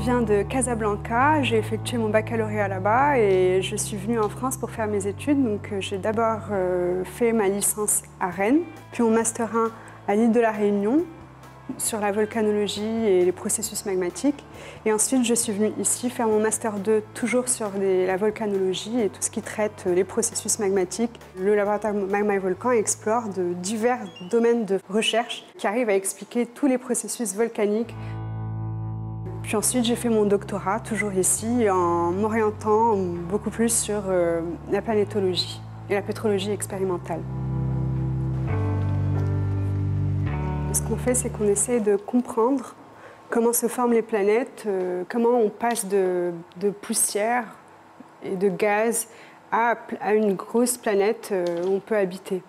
viens de Casablanca, j'ai effectué mon baccalauréat là-bas et je suis venue en France pour faire mes études. Donc j'ai d'abord fait ma licence à Rennes, puis mon master 1 à l'île de la Réunion sur la volcanologie et les processus magmatiques. Et ensuite je suis venue ici faire mon master 2 toujours sur la volcanologie et tout ce qui traite les processus magmatiques. Le laboratoire Magma et Volcan explore de divers domaines de recherche qui arrivent à expliquer tous les processus volcaniques. Puis ensuite, j'ai fait mon doctorat, toujours ici, en m'orientant beaucoup plus sur la planétologie et la pétrologie expérimentale. Ce qu'on fait, c'est qu'on essaie de comprendre comment se forment les planètes, comment on passe de poussière et de gaz à une grosse planète où on peut habiter.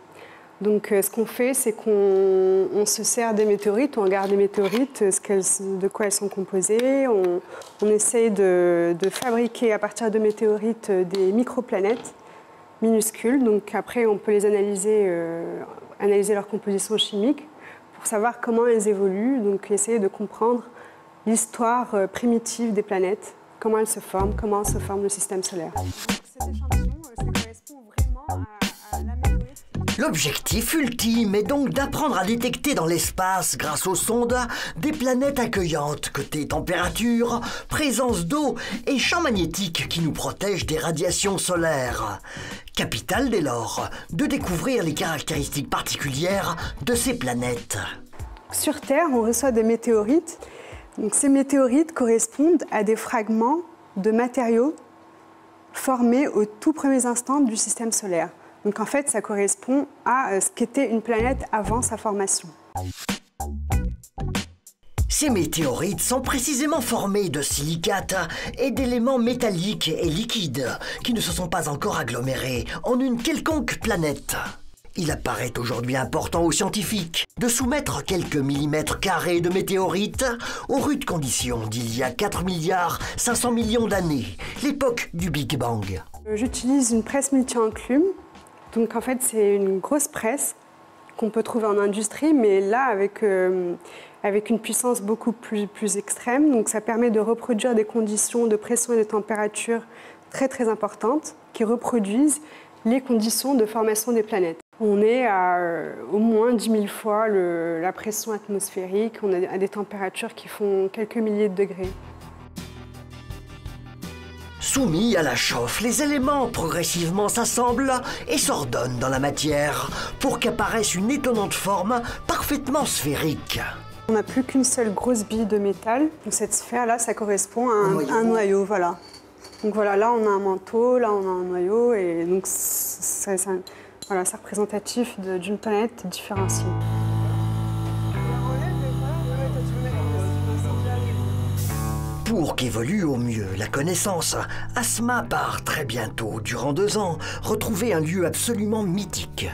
Donc ce qu'on fait, c'est qu'on se sert des météorites, on regarde les météorites, de quoi elles sont composées, on essaye de fabriquer à partir de météorites des microplanètes minuscules. Donc après, on peut les analyser leur composition chimique pour savoir comment elles évoluent, donc essayer de comprendre l'histoire primitive des planètes, comment elles se forment, comment se forme le système solaire. Cet échantillon, ça correspond vraiment à la météorite. L'objectif ultime est donc d'apprendre à détecter dans l'espace, grâce aux sondes, des planètes accueillantes côté température, présence d'eau et champs magnétiques qui nous protègent des radiations solaires. Capital dès lors de découvrir les caractéristiques particulières de ces planètes. Sur Terre, on reçoit des météorites. Donc, ces météorites correspondent à des fragments de matériaux formés aux tout premiers instants du système solaire. Donc en fait, ça correspond à ce qu'était une planète avant sa formation. Ces météorites sont précisément formés de silicates et d'éléments métalliques et liquides qui ne se sont pas encore agglomérés en une quelconque planète. Il apparaît aujourd'hui important aux scientifiques de soumettre quelques millimètres carrés de météorites aux rudes conditions d'il y a 4 milliards 500 millions d'années, l'époque du Big Bang. J'utilise une presse multi-enclume. Donc en fait, c'est une grosse presse qu'on peut trouver en industrie, mais là, avec une puissance beaucoup plus extrême. Donc ça permet de reproduire des conditions de pression et de température très très importantes qui reproduisent les conditions de formation des planètes. On est à au moins 10 000 fois la pression atmosphérique, on est à des températures qui font quelques milliers de degrés. Soumis à la chauffe, les éléments progressivement s'assemblent et s'ordonnent dans la matière pour qu'apparaisse une étonnante forme parfaitement sphérique. On n'a plus qu'une seule grosse bille de métal. Donc cette sphère-là, ça correspond à un noyau. Voilà. Donc voilà, là on a un manteau, là on a un noyau, et donc c'est représentatif d'une planète différenciée. Pour qu'évolue au mieux la connaissance, Asma part très bientôt, durant 2 ans, retrouver un lieu absolument mythique.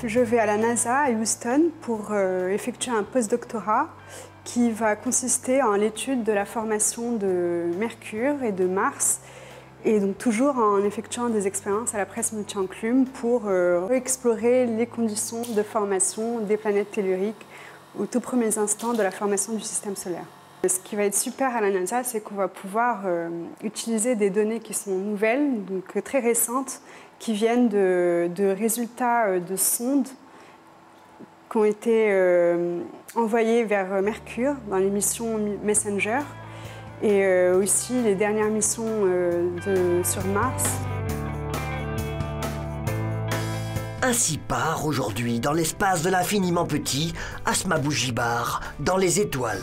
Je vais à la NASA à Houston pour effectuer un post-doctorat qui va consister en l'étude de la formation de Mercure et de Mars, et donc toujours en effectuant des expériences à la presse multi-enclume pour explorer les conditions de formation des planètes telluriques aux tout premiers instants de la formation du système solaire. Ce qui va être super à la NASA, c'est qu'on va pouvoir utiliser des données qui sont nouvelles, donc très récentes, qui viennent de résultats de sondes qui ont été envoyées vers Mercure dans les missions Messenger, et aussi les dernières missions sur Mars. Ainsi part aujourd'hui dans l'espace de l'infiniment petit Asma Bougibar dans les étoiles.